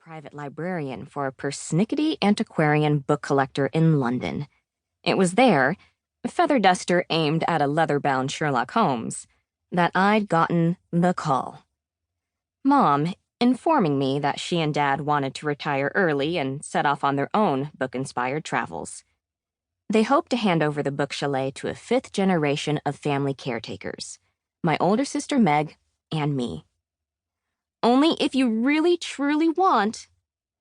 private librarian for a persnickety antiquarian book collector in London. It was there, feather duster aimed at a leather-bound Sherlock Holmes, that I'd gotten the call. Mom, informing me that she and Dad wanted to retire early and set off on their own book-inspired travels. They hoped to hand over the Book Chalet to a fifth generation of family caretakers, my older sister Meg and me. Only if you really, truly want,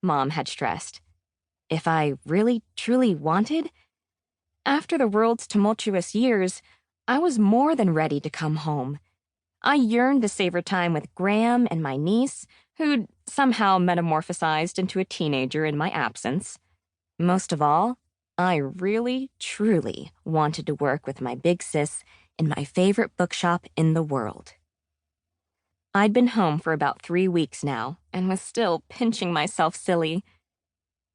Mom had stressed. If I really, truly wanted? After the world's tumultuous years, I was more than ready to come home. I yearned to savor time with Graham and my niece, who'd somehow metamorphosized into a teenager in my absence. Most of all, I really, truly wanted to work with my big sis in my favorite bookshop in the world. I'd been home for about 3 weeks now and was still pinching myself silly.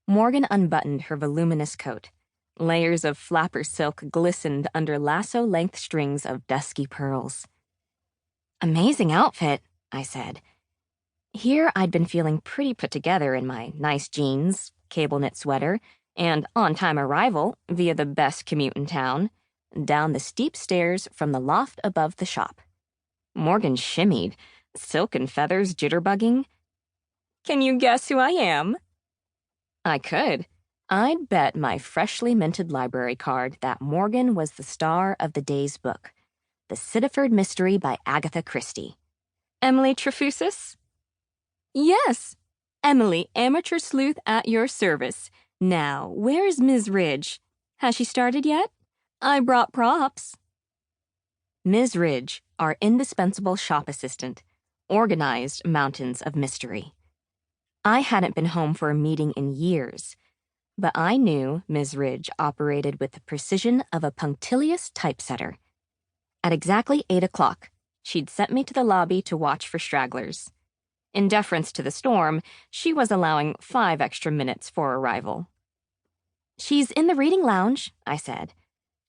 Morgan unbuttoned her voluminous coat. Layers of flapper silk glistened under lasso-length strings of dusky pearls. "Amazing outfit," I said. Here I'd been feeling pretty put together in my nice jeans, cable-knit sweater, and on-time arrival via the best commute in town, down the steep stairs from the loft above the shop. Morgan shimmied, silk and feathers jitterbugging. "Can you guess who I am?" I could. I'd bet my freshly minted library card that Morgan was the star of the day's book, The Sidiford Mystery by Agatha Christie. "Emily Trefusis?" "Yes, Emily, amateur sleuth at your service. Now, where's Ms. Ridge? Has she started yet? I brought props." Ms. Ridge, our indispensable shop assistant, organized mountains of mystery. I hadn't been home for a meeting in years, but I knew Ms. Ridge operated with the precision of a punctilious typesetter. At exactly 8 o'clock, she'd sent me to the lobby to watch for stragglers. In deference to the storm, she was allowing 5 extra minutes for arrival. "She's in the reading lounge," I said.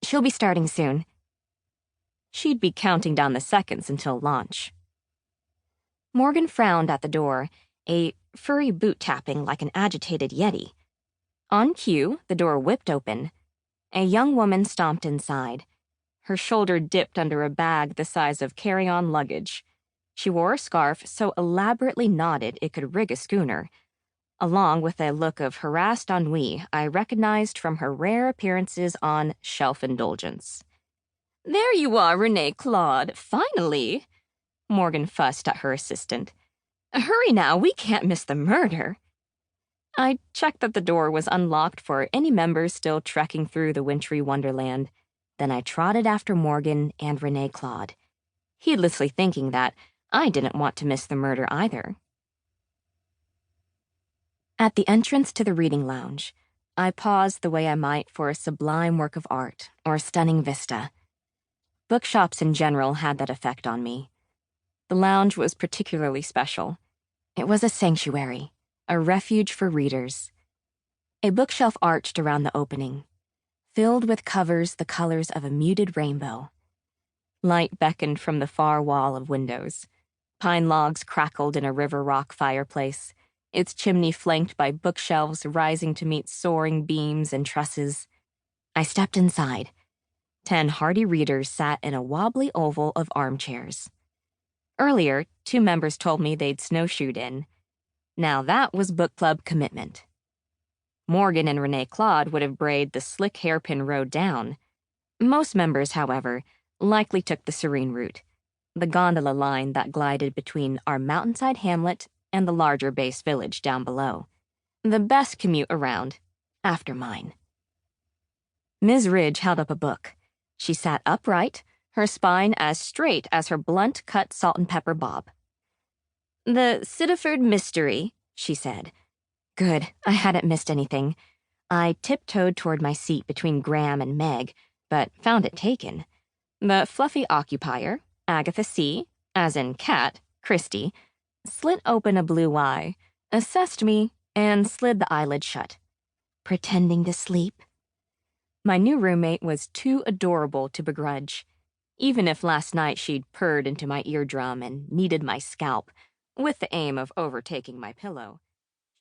"She'll be starting soon." She'd be counting down the seconds until launch. Morgan frowned at the door, a furry boot tapping like an agitated yeti. On cue, the door whipped open. A young woman stomped inside. Her shoulder dipped under a bag the size of carry-on luggage. She wore a scarf so elaborately knotted it could rig a schooner, along with a look of harassed ennui I recognized from her rare appearances on Shelf Indulgence. "There you are, Renee Claude, finally!" Morgan fussed at her assistant. "Hurry now, we can't miss the murder." I checked that the door was unlocked for any members still trekking through the wintry wonderland. Then I trotted after Morgan and Renee Claude, heedlessly thinking that I didn't want to miss the murder either. At the entrance to the reading lounge, I paused the way I might for a sublime work of art or a stunning vista. Bookshops in general had that effect on me. The lounge was particularly special. It was a sanctuary, a refuge for readers. A bookshelf arched around the opening, filled with covers the colors of a muted rainbow. Light beckoned from the far wall of windows. Pine logs crackled in a river rock fireplace, its chimney flanked by bookshelves rising to meet soaring beams and trusses. I stepped inside. 10 hardy readers sat in a wobbly oval of armchairs. Earlier, 2 members told me they'd snowshoed in. Now that was book club commitment. Morgan and Renee Claude would have brayed the slick hairpin road down. Most members, however, likely took the serene route, the gondola line that glided between our mountainside hamlet and the larger base village down below. The best commute around, after mine. Ms. Ridge held up a book. She sat upright, her spine as straight as her blunt-cut salt-and-pepper bob. "The Sidiford Mystery," she said. Good, I hadn't missed anything. I tiptoed toward my seat between Graham and Meg, but found it taken. The fluffy occupier, Agatha C., as in cat, Christie, slit open a blue eye, assessed me, and slid the eyelid shut. Pretending to sleep? My new roommate was too adorable to begrudge. Even if last night she'd purred into my eardrum and kneaded my scalp, with the aim of overtaking my pillow.